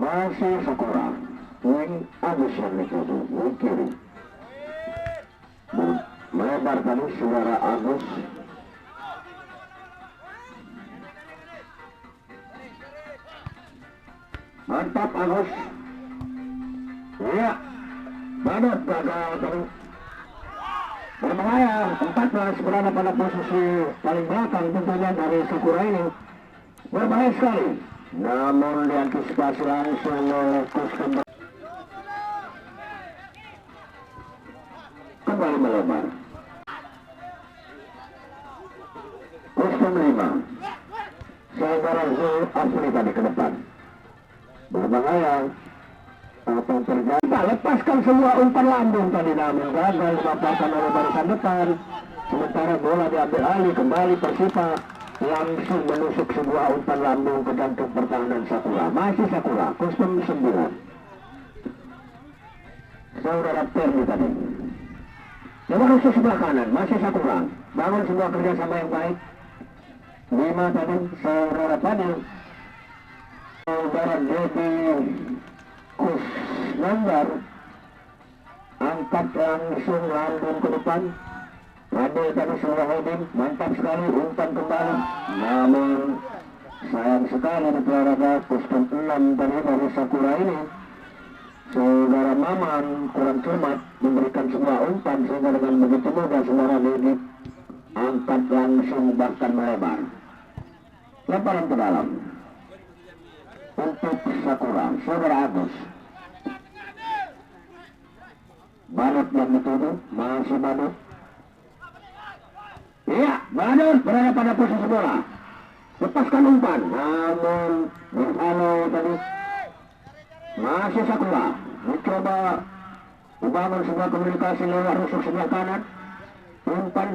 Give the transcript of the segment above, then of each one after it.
masih sekurang wing Agus yang dituju wing kiri melebar tadi saudara Agus. Mantap Agus. Ya, Badut gagal tadi. Berbahaya, 14 berada pada posisi paling belakang tentunya dari Sakura ini. Berbahaya sekali. Namun diantisipasi langsung oleh Kustum. Kembali melebar. Kustum 5. Saudara Zul Afri tadi ke depan. Berbahaya. Apa yang terjadi? Lepaskan semua umpan lambung tadi, namun gagal dipaparkan oleh barisan depan. Sementara bola diambil alih kembali Persipa langsung menusuk sebuah umpan lambung ke jantung pertahanan Sakura. Masih Sakura, Kustum 9. Saudara Perdi tadi. Coba rusuk sebelah kanan, masih Sakura. Bangun sebuah kerjasama yang baik. 5 tadi, saudara Padil. Saudara Dedi Kusnandar angkat langsung lambung ke depan. Padil tadi saudara Hodin, mantap sekali umpan kembali. Namun sayang sekali di Kustum 6 tadi dari Sakura ini. Saudara Maman kurang cermat memberikan sebuah umpan sehingga dengan begitu mudah saudara Dedi angkat langsung bahkan melebar. Lemparan ke dalam untuk Sakura, saudara Agus. Badut yang dituduh, masih Badut. Iya, Badut berada pada posisi bola. Lepaskan umpan, namun Halo tadi masih Sakura. Mencoba membangun sebuah komunikasi lewat rusuk sebelah kanan. Umpan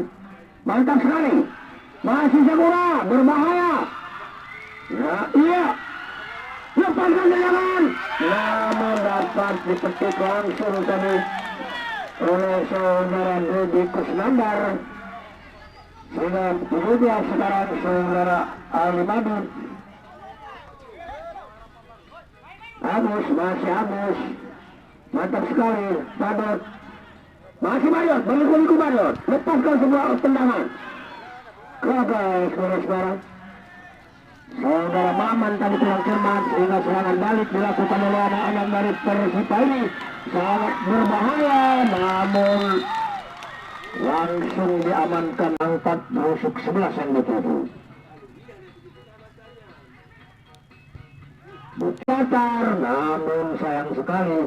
mantap sekali. Masih Sakura, berbahaya. Nah, iya. Lepaskan tendangan. Namun dapat dipetik langsung tadi oleh saudara Dedi Kusnandar. Sehingga kemudian sekarang saudara Ali Madun. Agus, masih Agus. Mantap sekali, Badut. Masih Badut, berliku-liku Badut. Lepaskan sebuah tendangan. Gagal sekarang. Saudara Maman tadi kurang cermat sehingga serangan balik dilakukan oleh anak-anak dari Persipa ini sangat berbahaya, namun langsung diamankan angkat rusuk 11 yang dituju. Bukatar, namun sayang sekali.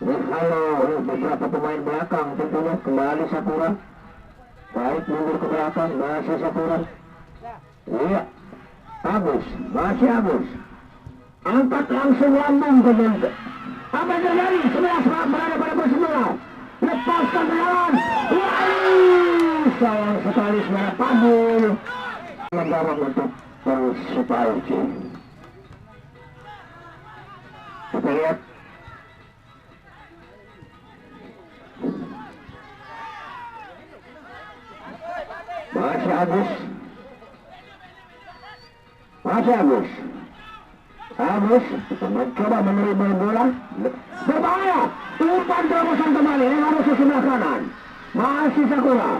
Halo, beberapa pemain belakang tentunya kembali Sakura. Baik mundur ke belakang, masih Sakura. Iya. Agus, masih Agus. Angkat langsung lambung ke jantung. Apa yang terjadi? 11 berada pada posisi bola. Lepaskan jalan. Sayang sekali saudara Padil. Mendorong untuk Persipa FC. Kita lihat. Masih Agus. Masih Agus. Agus mencoba menerima bola. Berbahaya. Umpan terobosan kembali. Ini harus ke sebelah kanan. Masih Sakura.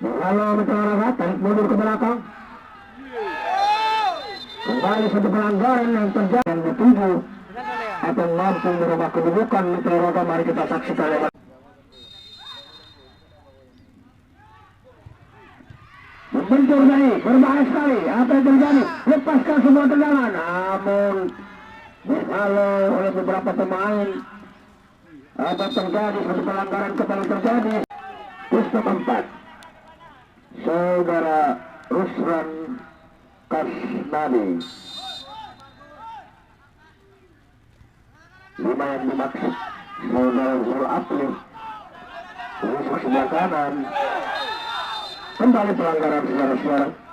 Lalu mencoba tarik mundur ke belakang. Kembali satu pelanggaran yang terjadi yang dituju atau mampu merubah kedudukan Meteoroga. Mari kita saksikan lewat. Bentur tadi, berbahaya sekali. Apa yang terjadi? Lepaskan semua tendangan. Namun dihalau oleh beberapa pemain. Apa terjadi? Satu pelanggaran kembali terjadi. Kustum 4. Saudara Rusran Kasnadi. 5 yang dimaksud saudara Zul Afri. Rusuk sebelah kanan. Kembali pelanggaran saudara-saudara.